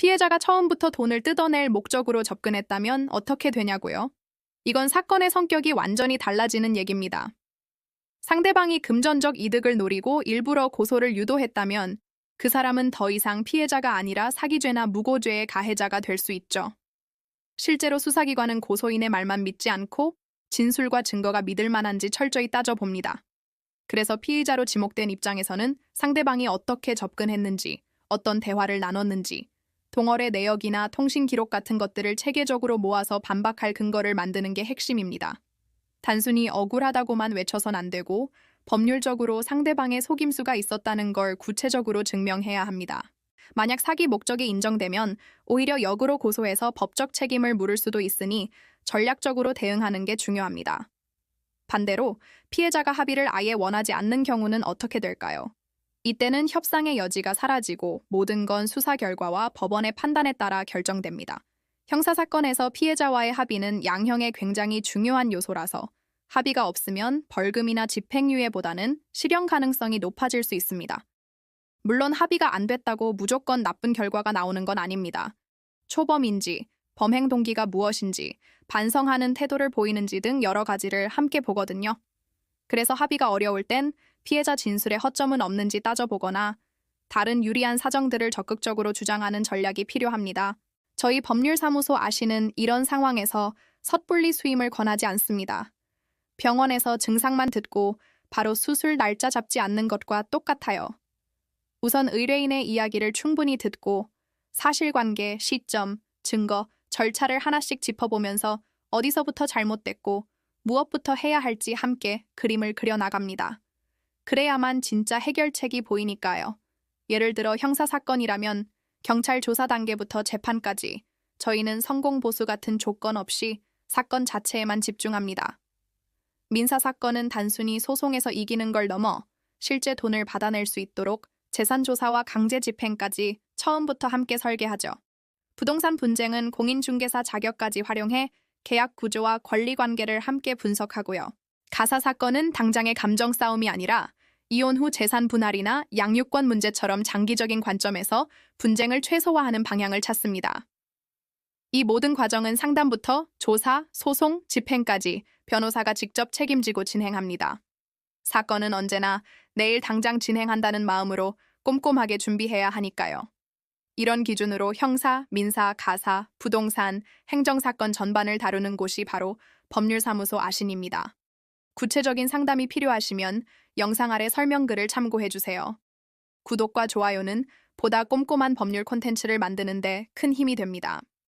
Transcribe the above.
피해자가 처음부터 돈을 뜯어낼 목적으로 접근했다면 어떻게 되냐고요? 이건 사건의 성격이 완전히 달라지는 얘기입니다. 상대방이 금전적 이득을 노리고 일부러 고소를 유도했다면 그 사람은 더 이상 피해자가 아니라 사기죄나 무고죄의 가해자가 될 수 있죠. 실제로 수사기관은 고소인의 말만 믿지 않고 진술과 증거가 믿을 만한지 철저히 따져봅니다. 그래서 피의자로 지목된 입장에서는 상대방이 어떻게 접근했는지, 어떤 대화를 나눴는지, 동어의 내역이나 통신 기록 같은 것들을 체계적으로 모아서 반박할 근거를 만드는 게 핵심입니다. 단순히 억울하다고만 외쳐선 안 되고 법률적으로 상대방의 속임수가 있었다는 걸 구체적으로 증명해야 합니다. 만약 사기 목적이 인정되면 오히려 역으로 고소해서 법적 책임을 물을 수도 있으니 전략적으로 대응하는 게 중요합니다. 반대로 피해자가 합의를 아예 원하지 않는 경우는 어떻게 될까요? 이때는 협상의 여지가 사라지고 모든 건 수사 결과와 법원의 판단에 따라 결정됩니다. 형사사건에서 피해자와의 합의는 양형에 굉장히 중요한 요소라서 합의가 없으면 벌금이나 집행유예보다는 실형 가능성이 높아질 수 있습니다. 물론 합의가 안 됐다고 무조건 나쁜 결과가 나오는 건 아닙니다. 초범인지, 범행 동기가 무엇인지, 반성하는 태도를 보이는지 등 여러 가지를 함께 보거든요. 그래서 합의가 어려울 땐 피해자 진술에 허점은 없는지 따져보거나 다른 유리한 사정들을 적극적으로 주장하는 전략이 필요합니다. 저희 법률사무소 아시는 이런 상황에서 섣불리 수임을 권하지 않습니다. 병원에서 증상만 듣고 바로 수술 날짜 잡지 않는 것과 똑같아요. 우선 의뢰인의 이야기를 충분히 듣고 사실관계, 시점, 증거, 절차를 하나씩 짚어보면서 어디서부터 잘못됐고 무엇부터 해야 할지 함께 그림을 그려나갑니다. 그래야만 진짜 해결책이 보이니까요. 예를 들어 형사사건이라면 경찰 조사 단계부터 재판까지 저희는 성공보수 같은 조건 없이 사건 자체에만 집중합니다. 민사사건은 단순히 소송에서 이기는 걸 넘어 실제 돈을 받아낼 수 있도록 재산조사와 강제집행까지 처음부터 함께 설계하죠. 부동산 분쟁은 공인중개사 자격까지 활용해 계약 구조와 권리관계를 함께 분석하고요. 가사사건은 당장의 감정 싸움이 아니라 이혼 후 재산 분할이나 양육권 문제처럼 장기적인 관점에서 분쟁을 최소화하는 방향을 찾습니다. 이 모든 과정은 상담부터 조사, 소송, 집행까지 변호사가 직접 책임지고 진행합니다. 사건은 언제나 내일 당장 진행한다는 마음으로 꼼꼼하게 준비해야 하니까요. 이런 기준으로 형사, 민사, 가사, 부동산, 행정사건 전반을 다루는 곳이 바로 법률사무소 아신입니다. 구체적인 상담이 필요하시면 영상 아래 설명글을 참고해주세요. 구독과 좋아요는 보다 꼼꼼한 법률 콘텐츠를 만드는 데 큰 힘이 됩니다.